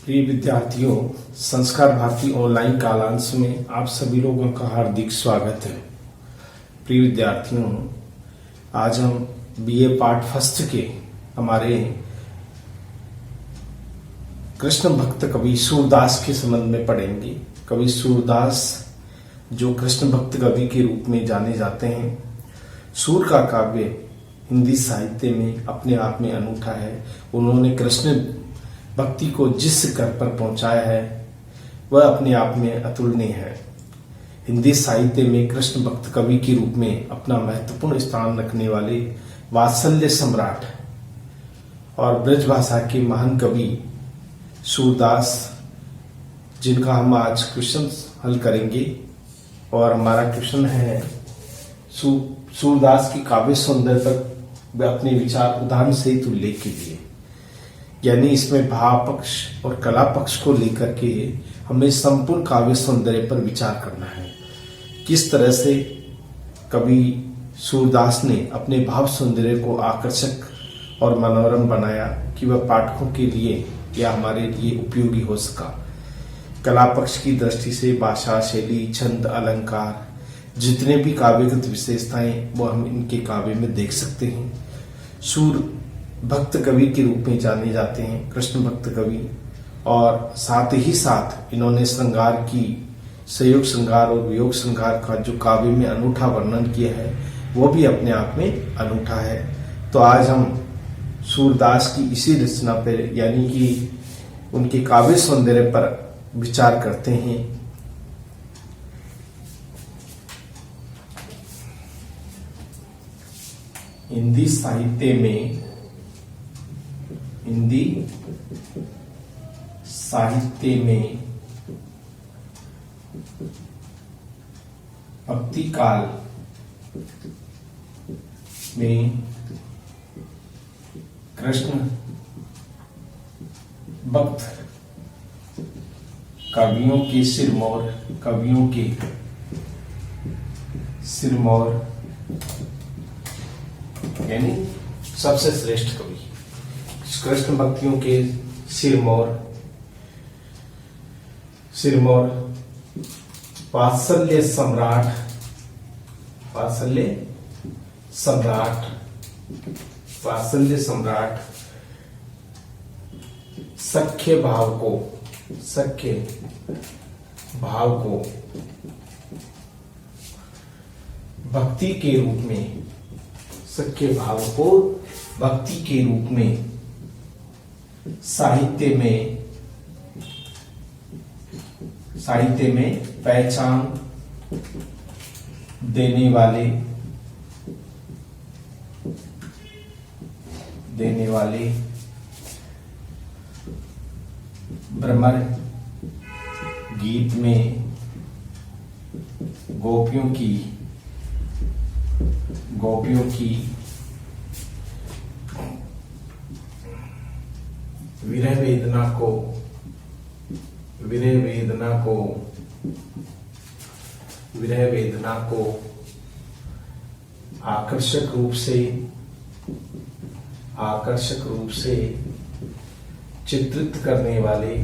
प्रिय विद्यार्थियों, संस्कार भारती ऑनलाइन कालांश में आप सभी लोगों का हार्दिक स्वागत है। प्रिय विद्यार्थियों, आज हम बीए पार्ट फर्स्ट के हमारे कृष्ण भक्त कवि सूरदास के संबंध में पढ़ेंगे। कवि सूरदास जो कृष्ण भक्त कवि के रूप में जाने जाते हैं। सूर का काव्य हिंदी साहित्य में अपने आप में अनूठा है। उन्होंने कृष्ण भक्ति को जिस घर पर पहुंचाया है वह अपने आप में अतुलनीय है। हिंदी साहित्य में कृष्ण भक्त कवि के रूप में अपना महत्वपूर्ण स्थान रखने वाले वात्सल्य सम्राट और ब्रज भाषा के महान कवि सूरदास, जिनका हम आज क्वेश्चन हल करेंगे। और हमारा क्वेश्चन है सूरदास की काव्य सौंदर्य पर वे अपने विचार उदाहरण सहित उल्लेख कीजिए। यानी इसमें भाव पक्ष और कला पक्ष को लेकर के हमें संपूर्ण काव्य सौंदर्य पर विचार करना है। किस तरह से कवि सूरदास ने अपने भाव सौंदर्य को आकर्षक और मनोरम बनाया कि वह पाठकों के लिए या हमारे लिए उपयोगी हो सका। कला पक्ष की दृष्टि से भाषा, शैली, छंद, अलंकार, जितने भी काव्यगत विशेषताएं वो हम इनके काव्य में देख सकते हैं। सूर भक्त कवि के रूप में जाने जाते हैं, कृष्ण भक्त कवि, और साथ ही साथ इन्होंने श्रृंगार की संयोग श्रृंगार और वियोग श्रृंगार का जो काव्य में अनूठा वर्णन किया है वो भी अपने आप में अनूठा है। तो आज हम सूरदास की इसी रचना पर यानी कि उनके काव्य सौंदर्य पर विचार करते हैं। हिंदी साहित्य में भक्ति काल में कृष्ण भक्त कवियों के सिरमौर यानी सबसे श्रेष्ठ कवि, कृष्ण भक्तियों के सिरमौर वात्सल्य सम्राट सख्य भाव को भक्ति के रूप में साहित्य में पहचान देने वाले भ्रमर गीत में गोपियों की विरह वेदना को आकर्षक रूप से चित्रित करने वाले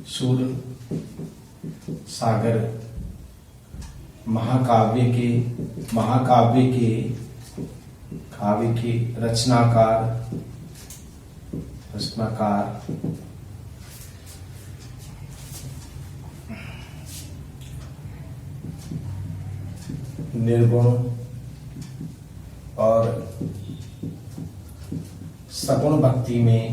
सूर सागर महाकाव्य के रचनाकार निर्गुण और सगुण भक्ति में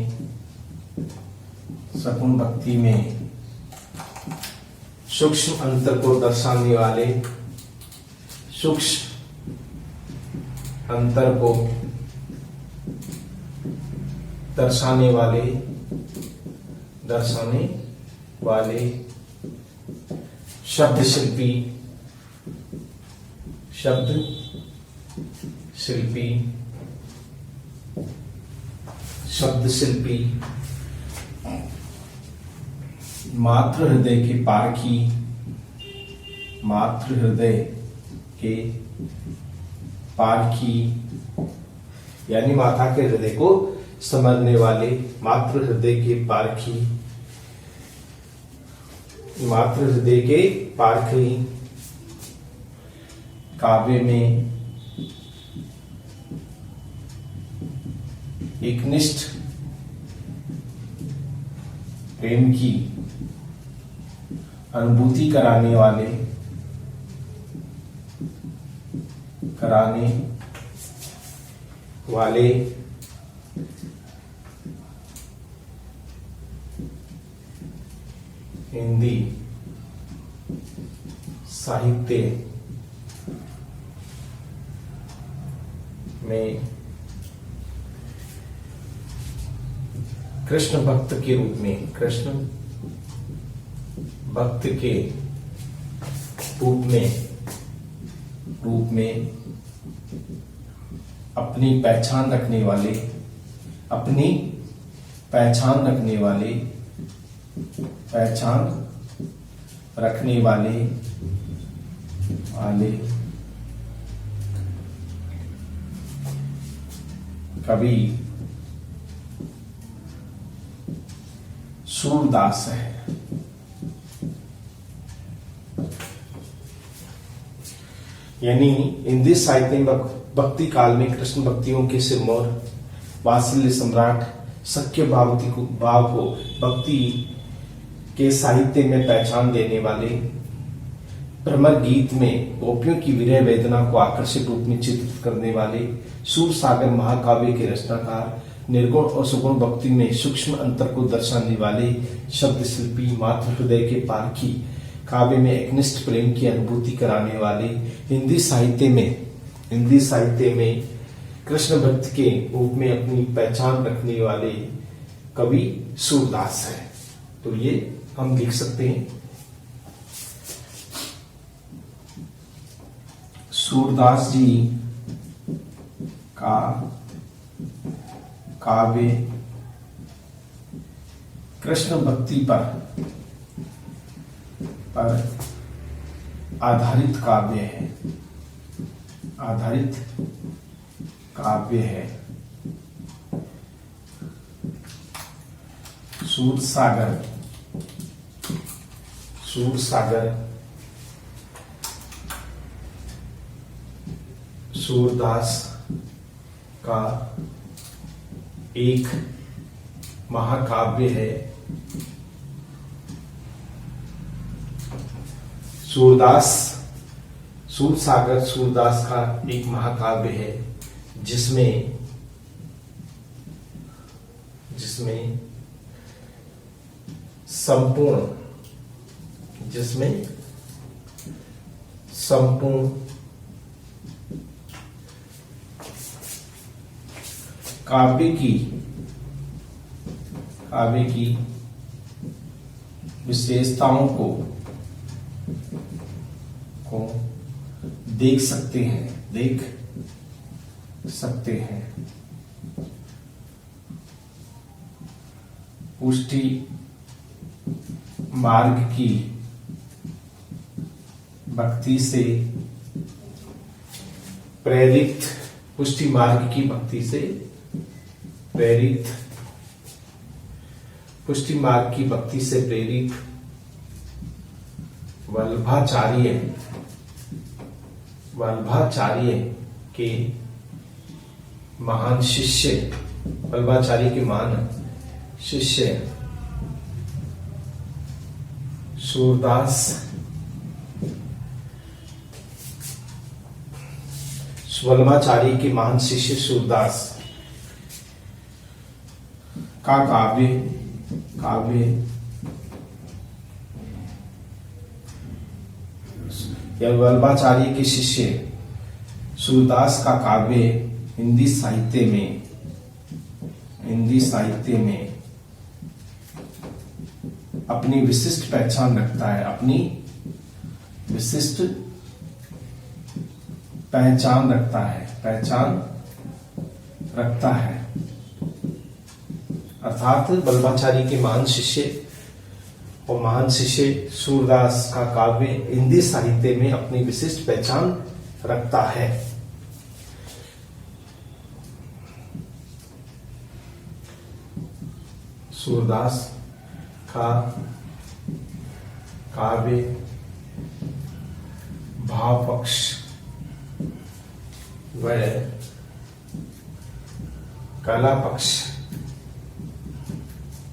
सूक्ष्म अंतर को दर्शाने वाले शब्द शिल्पी मातृ हृदय के पारखी, मातृ हृदय के पारखी यानी माता के हृदय को समझने वाले, मातृ हृदय के पारखी, मातृ हृदय के पारखी काव्य में एकनिष्ठ प्रेम की अनुभूति कराने वाले हिंदी साहित्य में कृष्ण भक्त के रूप में, कृष्ण भक्त के रूप में अपनी पहचान रखने वाले कवि सूरदास है। यानी हिंदी साहित्य में भक्ति काल में कृष्ण भक्तियों के सिरमौर, वात्सल्य सम्राट, सख्य भाव को भक्ति के साहित्य में पहचान देने वाले, भ्रमर गीत में गोपियों की विरह वेदना को आकर्षक रूप में चित्रित करने वाले, सूर सागर महाकाव्य के रचनाकार, निर्गुण और सुगुण भक्ति में सूक्ष्म अंतर को दर्शाने वाले शब्द शिल्पी, मातृ हृदय के पारखी काव्य में एकनिष्ठ प्रेम की अनुभूति कराने वाले, हिंदी साहित्य में कृष्ण भक्त के रूप में अपनी पहचान रखने वाले कवि सूरदास है। तो ये हम लिख सकते हैं, सूरदास जी का काव्य कृष्ण भक्ति पर आधारित काव्य है। सूर सागर सूरदास का एक महाकाव्य है। सूरदास का एक महाकाव्य है जिसमें संपूर्ण काव्य की विशेषताओं को देख सकते हैं। पुष्टि मार्ग की भक्ति से प्रेरित वल्लभाचार्य के महान शिष्य सूरदास वल्लभाचार्य के महान शिष्य सूरदास का काव्य या वल्लभाचार्य के शिष्य सूरदास का काव्य हिंदी साहित्य में अपनी विशिष्ट पहचान रखता है, अर्थात वल्लभाचार्य के महान शिष्य और महान शिष्य सूरदास का काव्य हिंदी साहित्य में अपनी विशिष्ट पहचान रखता है। सूरदास का काव्य भाव पक्ष व कला पक्ष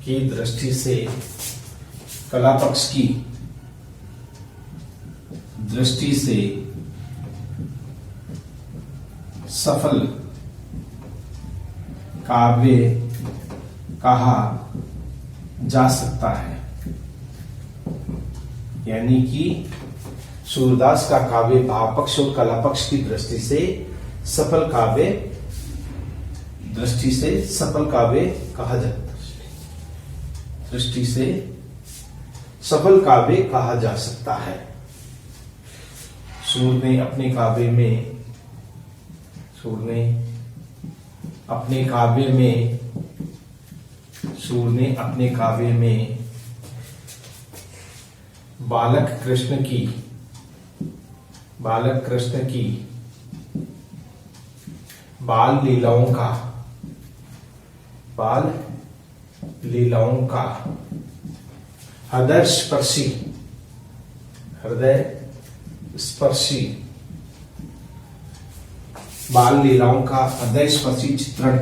की दृष्टि से, कला पक्ष की दृष्टि से सफल काव्य कहा जा सकता है। यानी कि सूरदास का काव्य भाव पक्ष और कला पक्ष की दृष्टि से सफल काव्य कहा जाता है। दृष्टि से सफल काव्य कहा जा सकता है। सूर ने अपने काव्य में बालक कृष्ण की बाल लीलाओं का हृदय स्पर्शी बाल लीलाओं का हृदय स्पर्शी चित्रण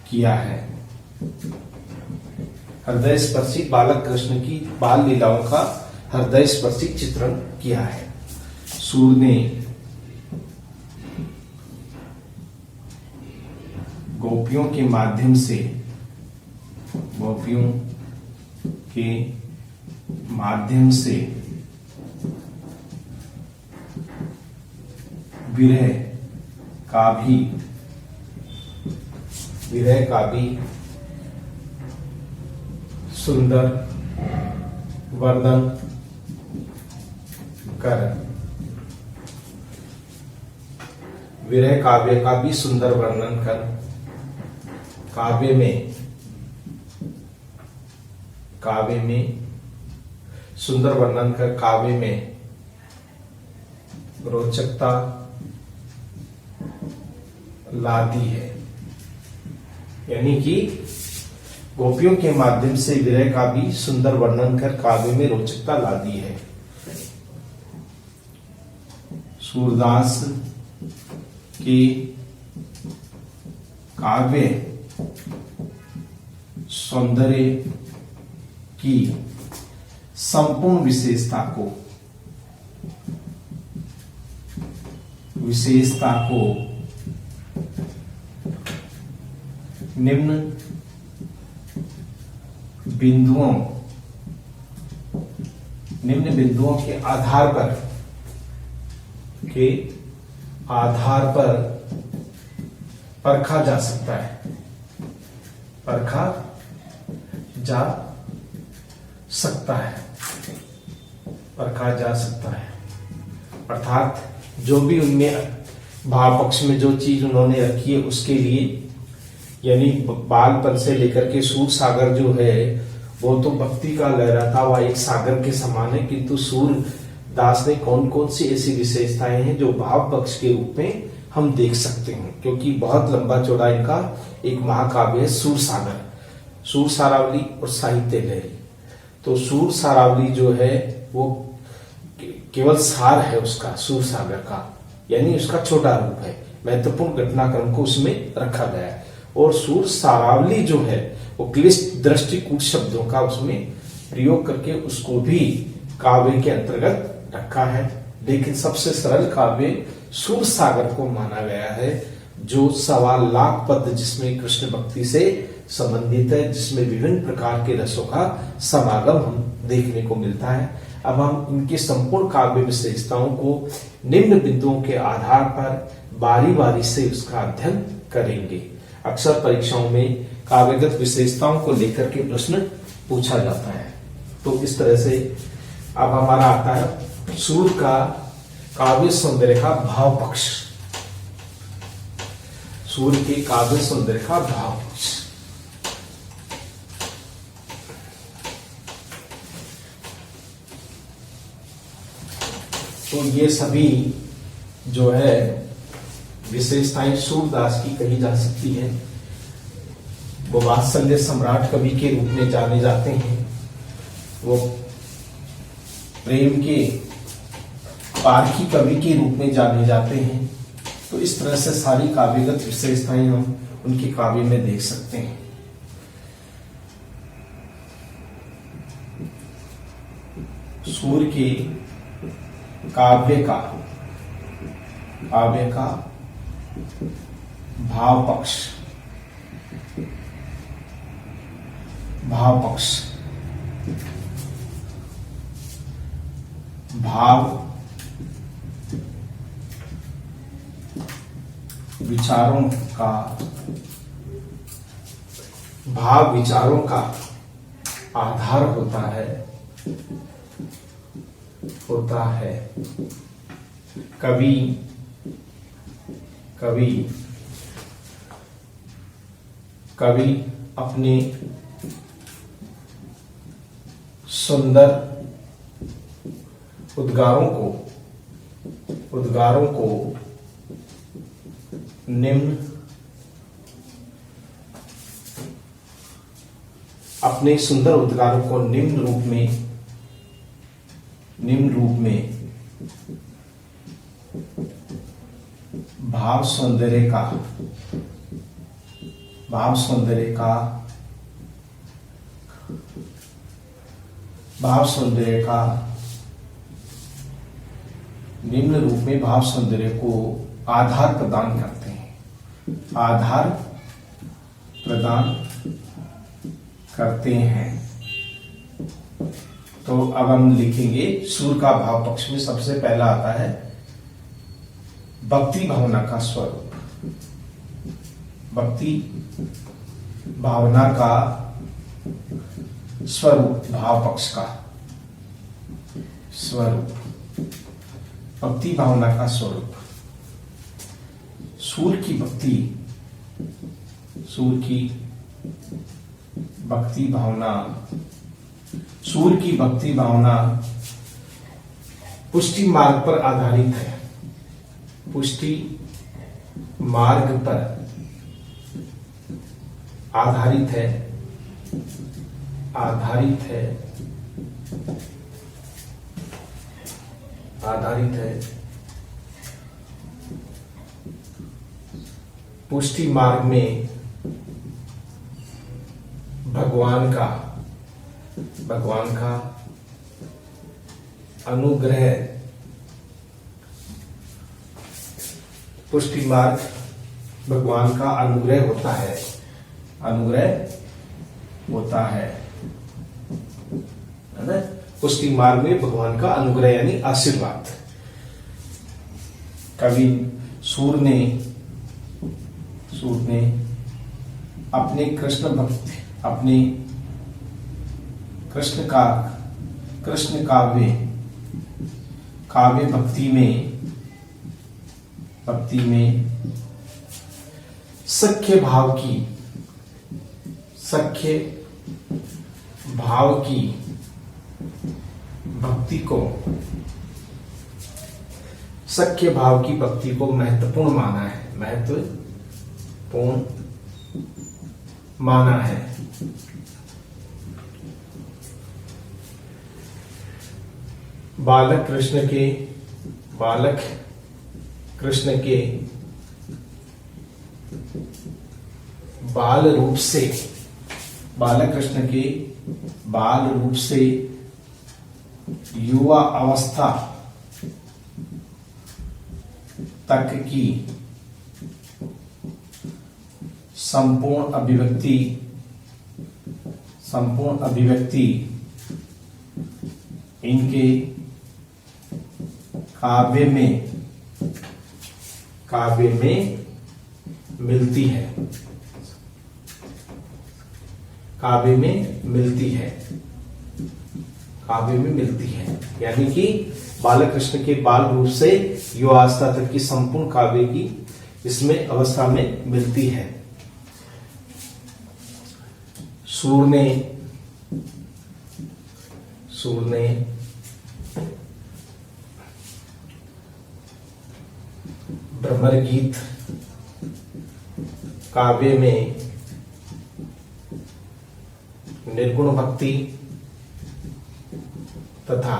किया है। हृदय स्पर्शी बालक कृष्ण की बाल लीलाओं का हृदय स्पर्शी चित्रण किया है। सूर ने गोपियों के माध्यम से विरह का भी सुंदर वर्णन कर काव्य में रोचकता ला दी है। यानी कि गोपियों के माध्यम से विरह का भी सुंदर वर्णन कर काव्य में रोचकता ला दी है। सूरदास की काव्य सौंदर्य की संपूर्ण विशेषता को निम्न बिंदुओं के आधार पर परखा जा सकता है। अर्थात जो भी उनमें भाव पक्ष में जो चीज उन्होंने रखी है उसके लिए, यानी बालपन से लेकर के सूर सागर जो है वो तो भक्ति का लहराता हुआ एक सागर के समान है, किंतु सूरदास ने कौन कौन सी ऐसी विशेषताएं हैं जो भाव पक्ष के रूप में हम देख सकते हैं। क्योंकि बहुत लंबा चौड़ा इनका एक महाकाव्य है सूर सागर, सूर सारावली और साहित्य लहरी। तो सूर सारावली जो है वो केवल सार है उसका, सूर सागर का, यानी उसका छोटा रूप है, महत्वपूर्ण घटनाक्रम को उसमें रखा गया है। और सूर सारावली जो है वो क्लिष्ट दृष्टिकूट शब्दों का उसमें प्रयोग करके उसको भी काव्य के अंतर्गत रखा है। लेकिन सबसे सरल काव्य सूर सागर को माना गया है, जो 1.25 लाख पद जिसमें कृष्ण भक्ति से संबंधित है, जिसमें विभिन्न प्रकार के रसों का समागम हम देखने को मिलता है। अब हम इनके संपूर्ण काव्य विशेषताओं को निम्न बिंदुओं के आधार पर बारी बारी से उसका अध्ययन करेंगे। अक्सर परीक्षाओं में काव्यगत विशेषताओं को लेकर के प्रश्न पूछा जाता है। तो इस तरह से अब हमारा आता है सूर का काव्य सौंदर्य का भाव पक्ष। सूर के काव्य सौंदर्य का भाव पक्ष तो ये सभी जो है विशेषताएं सूरदास की कही जा सकती है। वो वात्सल्य सम्राट कवि के रूप में जाने जाते हैं, वो प्रेम के पारखी कवि के रूप में जाने जाते हैं। तो इस तरह से सारी काव्यगत विशेषताएं हम उनके काव्य में देख सकते हैं। सूर के काव्य का भाव पक्ष भाव विचारों का आधार होता है कवि अपने सुंदर उद्गारों को निम्न रूप में भाव सौंदर्य को आधार प्रदान करते हैं। तो अब हम लिखेंगे सूर का भाव पक्ष में सबसे पहला आता है भक्ति भावना का स्वरूप। भक्ति भावना का स्वरूप, भाव पक्ष का स्वरूप, भक्ति भावना का स्वरूप। सूर की भक्ति भावना पुष्टि मार्ग पर आधारित है। पुष्टि मार्ग पर आधारित है। पुष्टि मार्ग में भगवान का अनुग्रह, पुष्टि मार्ग भगवान का अनुग्रह होता है ना। पुष्टि मार्ग में भगवान का अनुग्रह यानी आशीर्वाद। कवि सूर ने अपने कृष्ण काव्य भक्ति में सख्य भाव की भक्ति को महत्वपूर्ण माना है। बालक कृष्ण के बाल रूप से युवा अवस्था तक की संपूर्ण अभिव्यक्ति इनके काव्य में मिलती है। यानी कि बालकृष्ण के बाल रूप से युवावस्था तक की संपूर्ण काव्य की इसमें अवस्था में मिलती है। सूर ने भ्रमर गीत काव्य में निर्गुण भक्ति तथा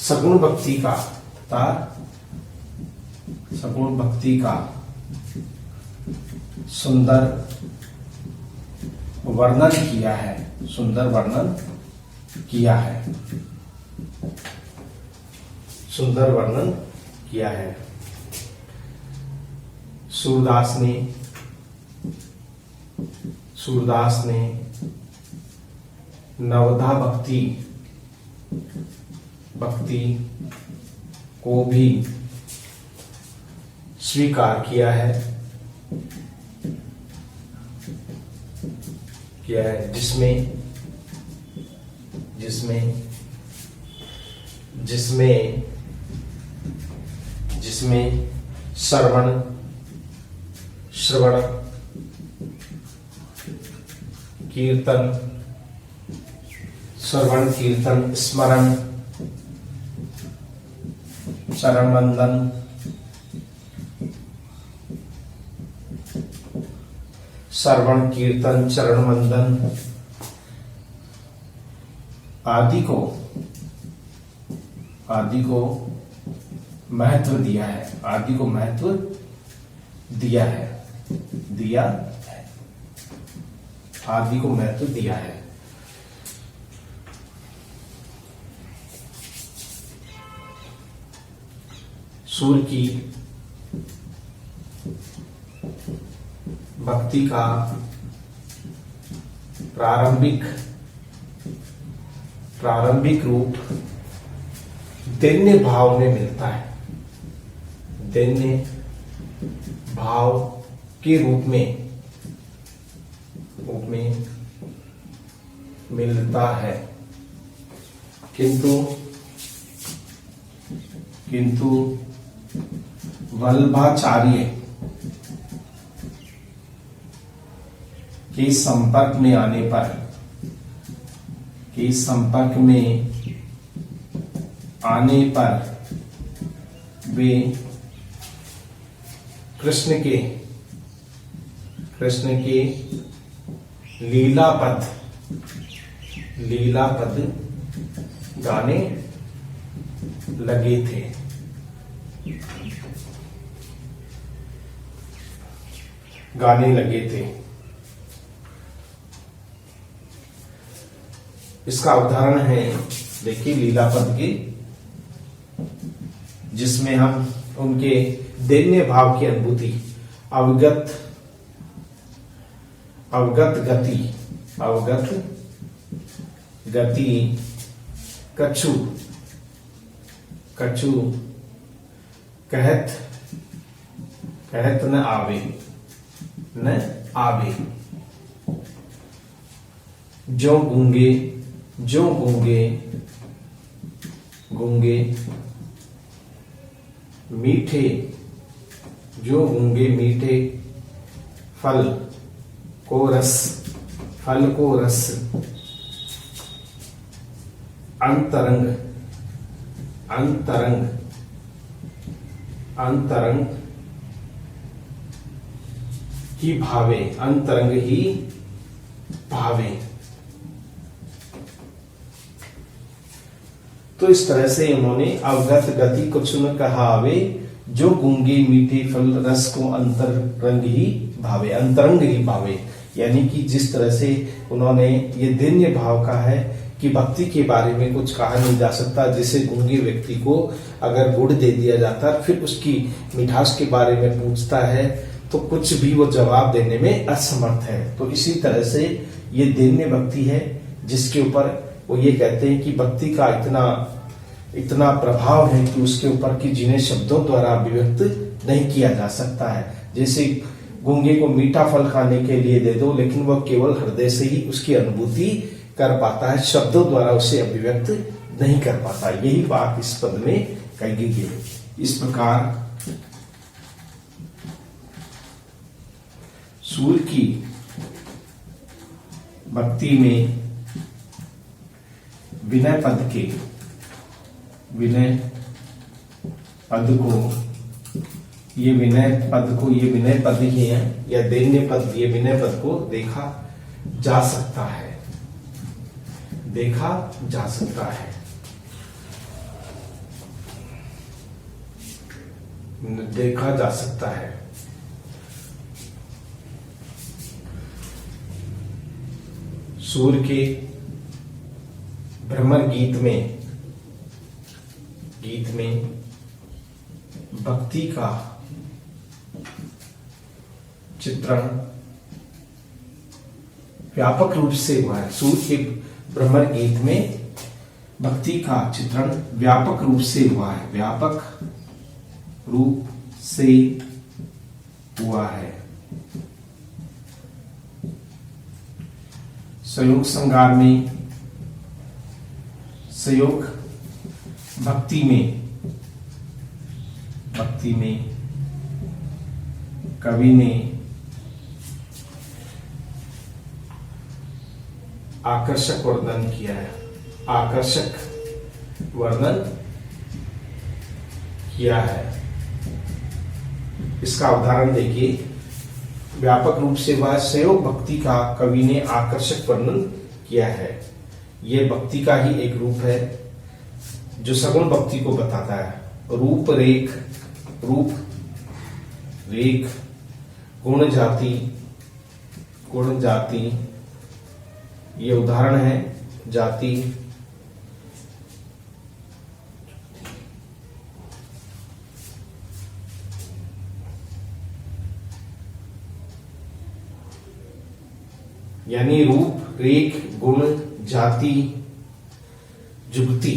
सगुण भक्ति का सुंदर वर्णन किया है, सुंदर वर्णन किया है। सूरदास ने नवधा भक्ति को भी स्वीकार किया है, जिसमें श्रवण कीर्तन स्मरण चरण वंदन श्रवण कीर्तन चरण वंदन आदि को महत्व दिया है, सूर्य की भक्ति का प्रारंभिक रूप दैन्य भाव में मिलता है, दैन्य भाव के रूप में मिलता है, किंतु वल्लभाचार्य के संपर्क में आने पर वे कृष्ण के लीलापद गाने लगे थे। इसका उदाहरण है, देखिए, लीलापद के, जिसमें हम उनके दैन्य भाव की अनुभूति, अवगत गति कछु कहत न आवे, जो गूंगे मीठे फल को रस अंतरंग ही भावे। तो इस तरह से उन्होंने अवगत गति कुछ न कहावे, जो गूंगे मीठे फल रस को अंतरंग ही भावे। यानी कि जिस तरह से उन्होंने ये दैन्य भाव का है कि भक्ति के बारे में कुछ कहा नहीं जा सकता, जैसे गूंगे व्यक्ति को अगर गुड़ दे दिया जाता फिर उसकी मिठास के बारे में पूछता है तो कुछ भी वो जवाब देने में असमर्थ है। तो इसी तरह से ये दैन्य भक्ति है, जिसके ऊपर वो ये कहते हैं कि भक्ति का इतना प्रभाव है कि उसके ऊपर की जिन्हें शब्दों द्वारा अभिव्यक्त नहीं किया जा सकता है। जैसे गूंगे को मीठा फल खाने के लिए दे दो, लेकिन वह केवल हृदय से ही उसकी अनुभूति कर पाता है, शब्दों द्वारा उसे अभिव्यक्त नहीं कर पाता। यही बात इस पद में कही गई है। इस प्रकार सूर्य की भक्ति में विनय पद को ये विनय पद को, ये विनय पद ही है या दैन्य पद, ये विनय पद को देखा जा सकता है, देखा जा सकता है। देखा जा सकता है। सूर्य के भ्रमर गीत में भक्ति का चित्रण व्यापक रूप से हुआ है। सूर्य के भ्रमर गीत में भक्ति का चित्रण व्यापक रूप से हुआ है, व्यापक रूप से हुआ है। संयोग श्रृंगार में, संयोग भक्ति में कवि ने आकर्षक वर्णन किया है, आकर्षक वर्णन किया है। इसका उदाहरण देखिए, व्यापक रूप से वह संयोग भक्ति का कवि ने आकर्षक वर्णन किया है। यह भक्ति का ही एक रूप है जो सगुण भक्ति को बताता है। रूप रेख गुण जाति ये उदाहरण है। जाति यानी रूप रेख गुण जाति जुगती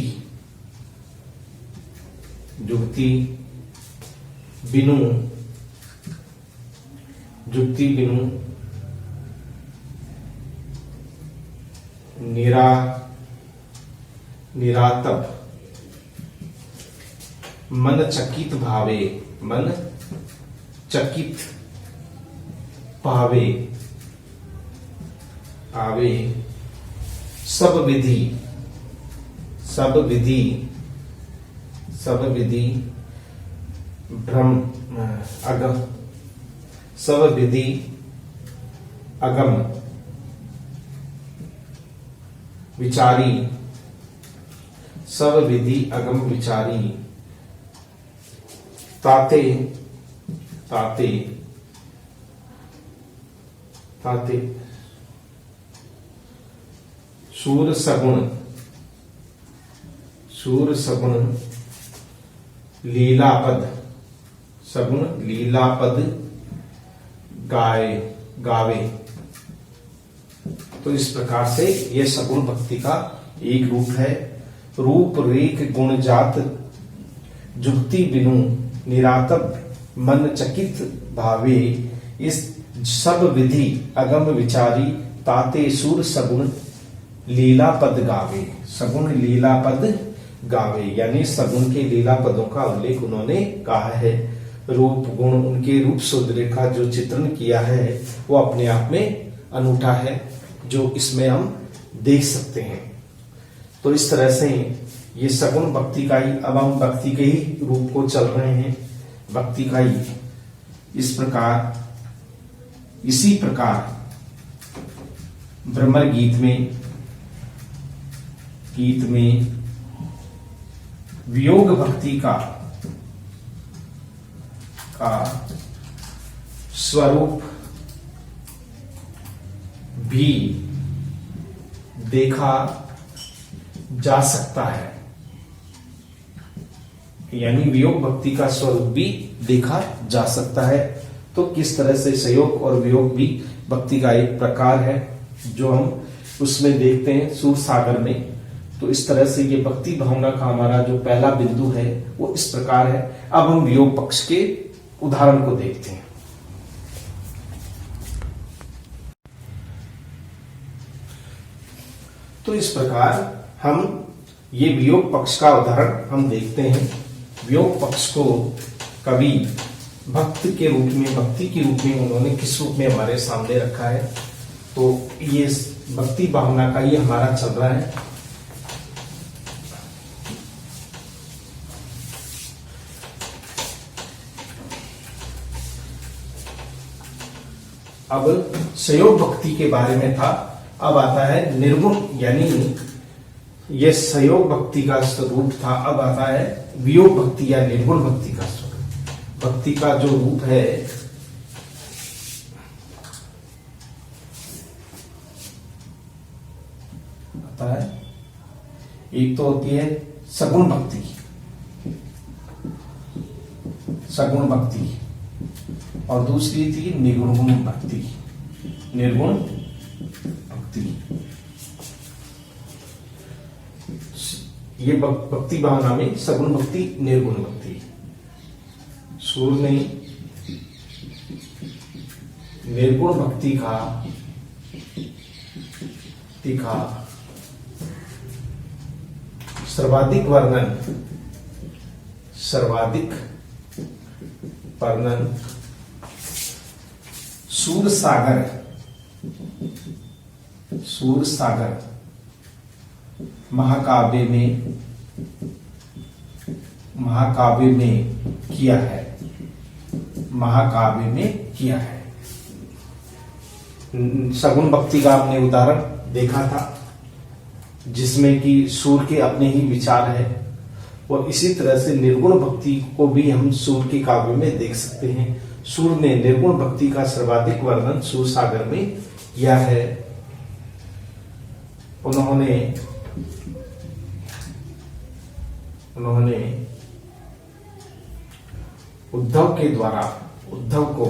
बिनु निरातप मन चकित भावे आवे सब विधि भ्रम अगम सब विधि अगम विचारी सब विधि अगम विचारी ताते सूर सगुण लीलापद गावे। तो इस प्रकार से यह सगुण भक्ति का एक रूप है। रूप रेख गुण जात जुक्ति बिनु निरातप मन चकित भावे, इस सब विधि अगम विचारी ताते सूर सगुण लीलापद गावे। सगुण लीलापद गावे यानी सगुण के लीला पदों का उल्लेख उन्होंने कहा है। रूप गुण उनके रूप सौंदर्य का जो चित्रण किया है वो अपने आप में अनूठा है, जो इसमें हम देख सकते हैं। तो इस तरह से ये सगुण भक्ति का ही, अब हम भक्ति के ही रूप को चल रहे हैं। भक्ति का ही इसी प्रकार भ्रमर गीत में वियोग भक्ति का स्वरूप भी देखा जा सकता है। यानी वियोग भक्ति का स्वरूप भी देखा जा सकता है। तो किस तरह से संयोग और वियोग भी भक्ति का एक प्रकार है जो हम उसमें देखते हैं सूर सागर में। तो इस तरह से ये भक्ति भावना का हमारा जो पहला बिंदु है वो इस प्रकार है। अब हम वियोग पक्ष के उदाहरण को देखते हैं। तो इस प्रकार हम ये वियोग पक्ष का उदाहरण हम देखते हैं। वियोग पक्ष को कवि भक्ति के रूप में उन्होंने किस रूप में हमारे सामने रखा है। तो ये भक्ति भावना का ये हमारा चल रहा है। अब संयोग भक्ति के बारे में था, अब आता है निर्गुण, यानी ये संयोग भक्ति का स्वरूप था, अब आता है वियोग भक्ति या निर्गुण भक्ति का स्वरूप। भक्ति का जो रूप है आता है, एक तो होती है सगुण भक्ति, सगुण भक्ति, और दूसरी थी निर्गुण भक्ति, निर्गुण भक्ति। ये भक्ति भावना में सगुण भक्ति, निर्गुण भक्ति। सूर ने निर्गुण भक्ति का सर्वाधिक वर्णन सूर सागर महाकाव्य में किया है, सगुण भक्ति का आपने उदाहरण देखा था, जिसमें कि सूर के अपने ही विचार है, और इसी तरह से निर्गुण भक्ति को भी हम सूर के काव्य में देख सकते हैं। सूर ने निर्गुण भक्ति का सर्वाधिक वर्णन सूर सागर में किया है। उन्होंने उद्धव को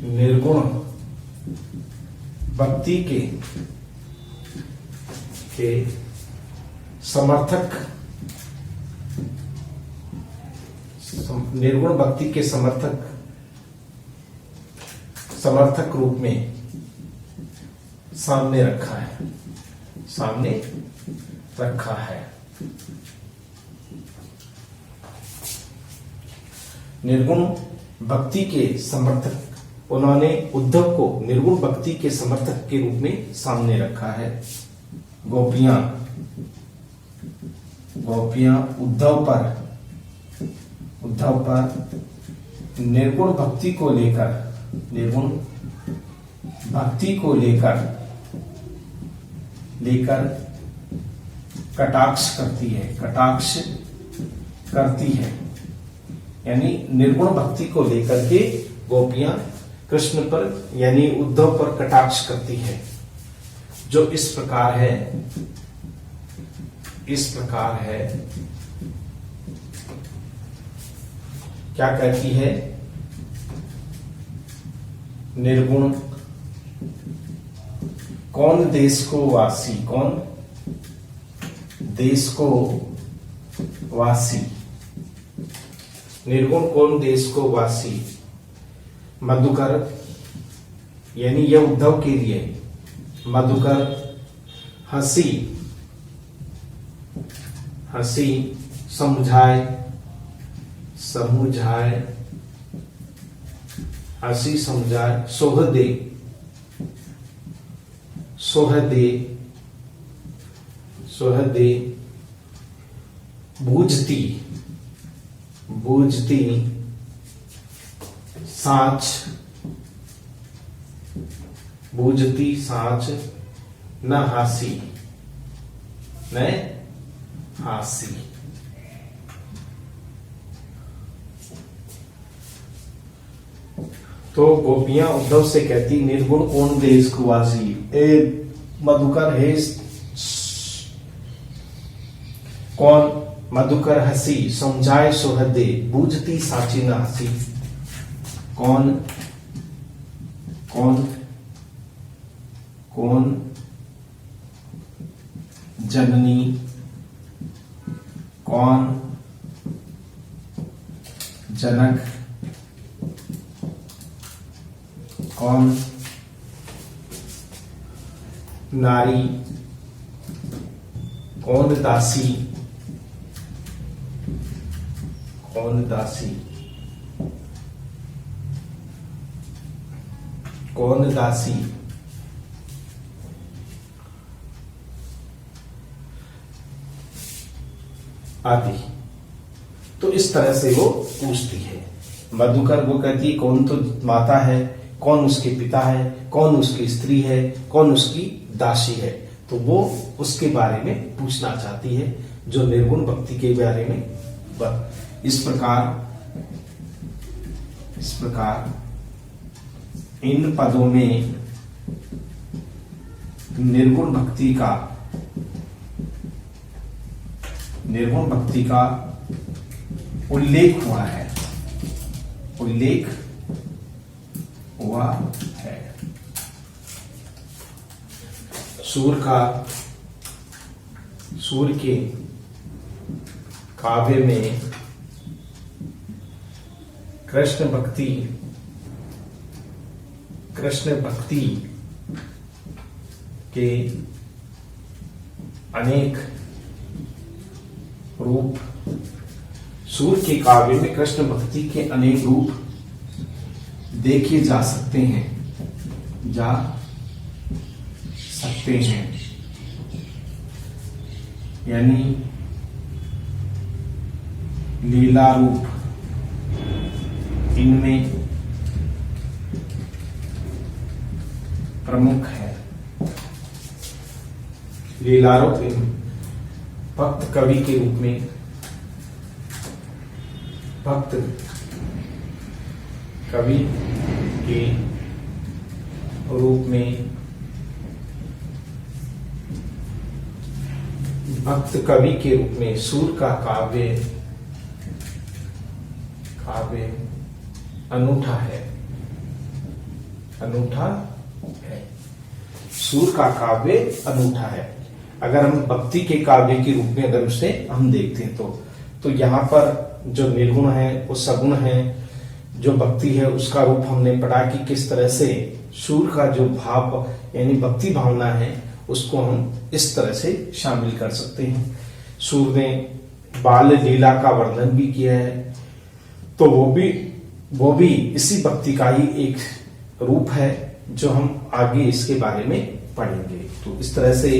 निर्गुण भक्ति के समर्थक, निर्गुण भक्ति के समर्थक रूप में सामने रखा है। निर्गुण भक्ति के समर्थक, उन्होंने उद्धव को निर्गुण भक्ति के समर्थक के रूप में सामने रखा है। गोपियां उद्धव पर निर्गुण भक्ति को लेकर कटाक्ष करती है, यानी निर्गुण भक्ति को लेकर के गोपियां कृष्ण पर यानी उद्धव पर कटाक्ष करती है, जो इस प्रकार है क्या कहती है? निर्गुण कौन देश को वासी, निर्गुण कौन देश को वासी, मधुकर, यानी यह उद्धव के लिए, मधुकर हंसी समझाए, हंसी समझाए, सोहदे बूझती साँच न हासी, तो गोपियां उद्धव से कहती, निर्गुण कौन देश को वासी, ए मधुकर है कौन, मधुकर हंसी समझाए सोहदे, बूझती साची न हंसी। कौन जननी, कौन जनक, कौन नारी, कौन दासी, आदि। तो इस तरह से वो पूछती है। मधुकर वो कहती है कौन तो माता है, कौन उसके पिता है, कौन उसकी स्त्री है, कौन उसकी दासी है। तो वो उसके बारे में पूछना चाहती है, जो निर्गुण भक्ति के बारे में। इस प्रकार इन पदों में निर्गुण भक्ति का उल्लेख हुआ है। सूर के काव्य में कृष्ण भक्ति के अनेक रूप, सूर के काव्य में कृष्ण भक्ति के अनेक रूप देखे जा सकते हैं। यानी लीला रूप इनमें प्रमुख है। लीला रूप भक्त कवि के रूप में, भक्त कवि के रूप में, भक्त कवि के रूप में सूर का काव्य अनूठा है। सूर का काव्य अनूठा है। अगर हम भक्ति के काव्य के रूप में अगर उसे हम देखते हैं तो यहाँ पर जो निर्गुण है वो सगुण है, जो भक्ति है उसका रूप हमने पढ़ा कि किस तरह से सूर का जो भाव यानी भक्ति भावना है उसको हम इस तरह से शामिल कर सकते हैं। सूर ने बाल लीला का वर्णन भी किया है, तो वो भी इसी भक्ति का ही एक रूप है जो हम आगे इसके बारे में पढ़ेंगे। तो इस तरह से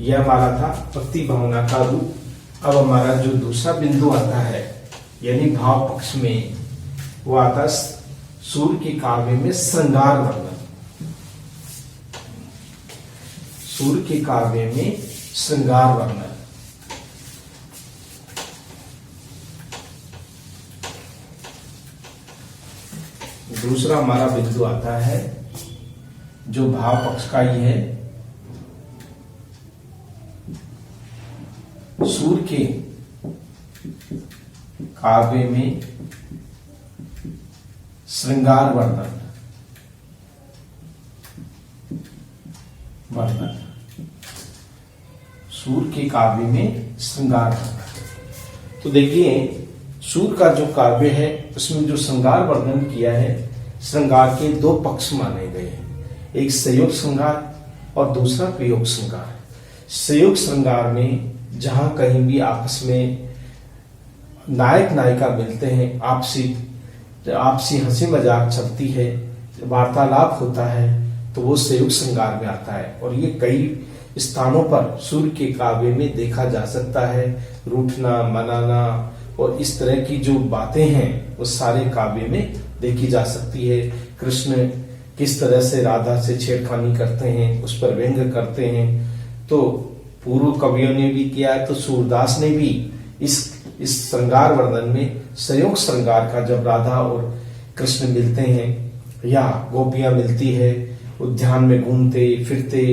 यह हमारा था भक्ति भावना का रूप। अब हमारा जो दूसरा बिंदु आता है यानी भाव पक्ष में, वो आता सूर के काव्य में श्रृंगार वर्णन। सूर के काव्य में श्रृंगार वर्णन। दूसरा हमारा बिंदु आता है जो भाव पक्ष का ही है। सूर के काव्य में श्रृंगार वर्णन। सूर के काव्य में श्रृंगार वर्णन। तो देखिए सूर का जो काव्य है उसमें जो श्रृंगार वर्णन किया है, श्रृंगार के दो पक्ष माने गए हैं, एक संयोग श्रृंगार और दूसरा वियोग श्रृंगार। संयोग श्रृंगार में जहां कहीं भी आपस में नायक नायिका मिलते हैं, आपसी हंसी मजाक चलती है, वार्तालाप होता है, तो वो संयोग श्रृंगार में आता है। और ये कई स्थानों पर सूर के काव्य में देखा जा सकता है। रूठना, मनाना और इस तरह की जो बातें हैं वो सारे काव्य में देखी जा सकती है। कृष्ण किस तरह से राधा से छेड़खानी करते हैं, उस पर व्यंग करते हैं, तो पूर्व कवियों ने भी किया है, तो सूरदास ने भी इस श्रृंगार वर्णन में संयोग श्रृंगार का, जब राधा और कृष्ण मिलते हैं या गोपियां मिलती है, उद्यान में घूमते फिरते,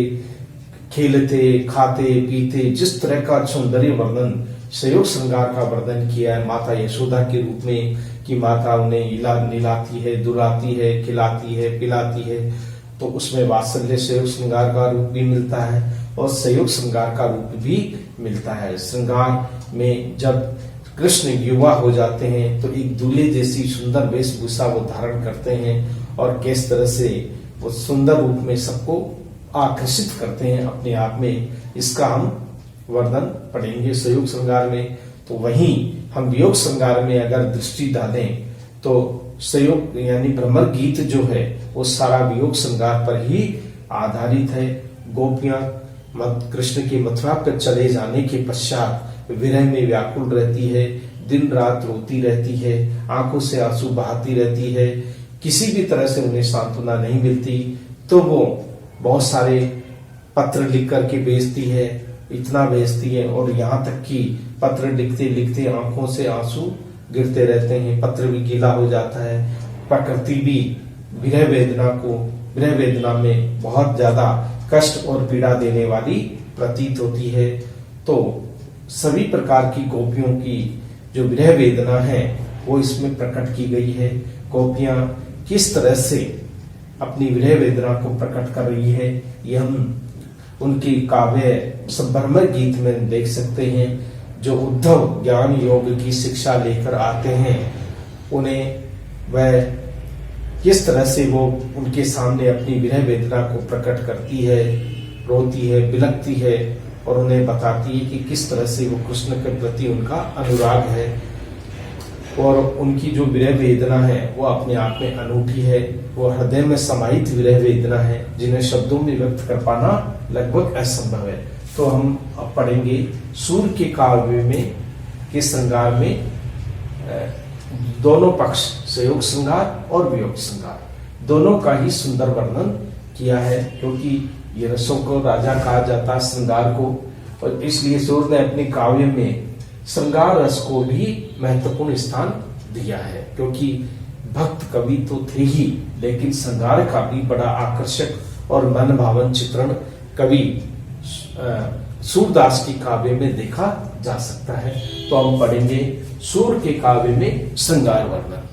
खेलते, खाते पीते, जिस तरह का सौंदर्य वर्णन संयोग श्रृंगार का वर्णन किया है माता यशोदा के रूप में, कि माता उन्हें निलाती है, दुलाती है, खिलाती है, पिलाती है, तो उसमें वात्सल्य संयोग श्रृंगार का रूप भी मिलता है और संयोग श्रृंगार का रूप भी मिलता है। श्रृंगार में जब कृष्ण युवा हो जाते हैं तो एक दूल्हे जैसी सुंदर वेशभूषा वो धारण करते हैं और किस तरह से वो सुंदर रूप में सबको आकर्षित करते हैं अपने आप में, इसका हम वर्णन पढ़ेंगे संयोग श्रृंगार में। तो वहीं हम वियोग श्रृंगार में अगर दृष्टि डालें तो संयोग यानी भ्रमर गीत जो है वो सारा वियोग श्रृंगार पर ही आधारित है। गोपियां कृष्ण के मथुरा पर चले जाने के पश्चात विरह में व्याकुल रहती है, दिन रात रोती रहती है, आंखों से आंसू बहाती रहती है, किसी भी तरह से उन्हें सांत्वना नहीं मिलती, तो वो बहुत सारे पत्र लिख करके भेजती है, इतना भेजती है, और यहाँ तक कि पत्र लिखते लिखते आंखों से आंसू गिरते रहते हैं, पत्र भी गीला हो जाता है। प्रकृति भी विरह वेदना में बहुत ज्यादा कष्ट और पीड़ा देने वाली प्रतीत होती है। तो सभी प्रकार की गोपियों की जो विरह वेदना है वो इसमें प्रकट की गई है। गोपियां किस तरह से अपनी विरह वेदना को प्रकट कर रही है, ये हम उनकी काव्य संभ्रमर गीत में देख सकते हैं। जो उद्धव ज्ञान योग की शिक्षा लेकर आते हैं, उन्हें वह किस तरह से वो उनके सामने अपनी विरह वेदना को प्रकट करती है, रोती है, बिलखती है, और उन्हें बताती है कि किस तरह से वो कृष्ण के प्रति उनका अनुराग है। और उनकी जो विरह वेदना है वो अपने आप में अनूठी है, वो हृदय में समाहित विरह वेदना है, जिन्हें शब्दों में व्यक्त कर पाना लगभग असंभव है। तो हम अब पढ़ेंगे सूर्य के काव्य में के श्रृंगार में दोनों पक्ष, संयोग श्रृंगार और वियोग श्रृंगार, दोनों का ही सुंदर वर्णन किया है, क्योंकि ये रसों को राजा कहा जाता है, श्रृंगार को, और इसलिए सूर्य ने अपने काव्य में श्रृंगार रस को भी महत्वपूर्ण स्थान दिया है। क्योंकि भक्त कवि तो थे ही, लेकिन श्रृंगार का भी बड़ा आकर्षक और मन भावन चित्रण कवि सूरदास की काव्य में देखा जा सकता है। तो हम पढ़ेंगे सूर्य के काव्य में श्रृंगार वर्णन।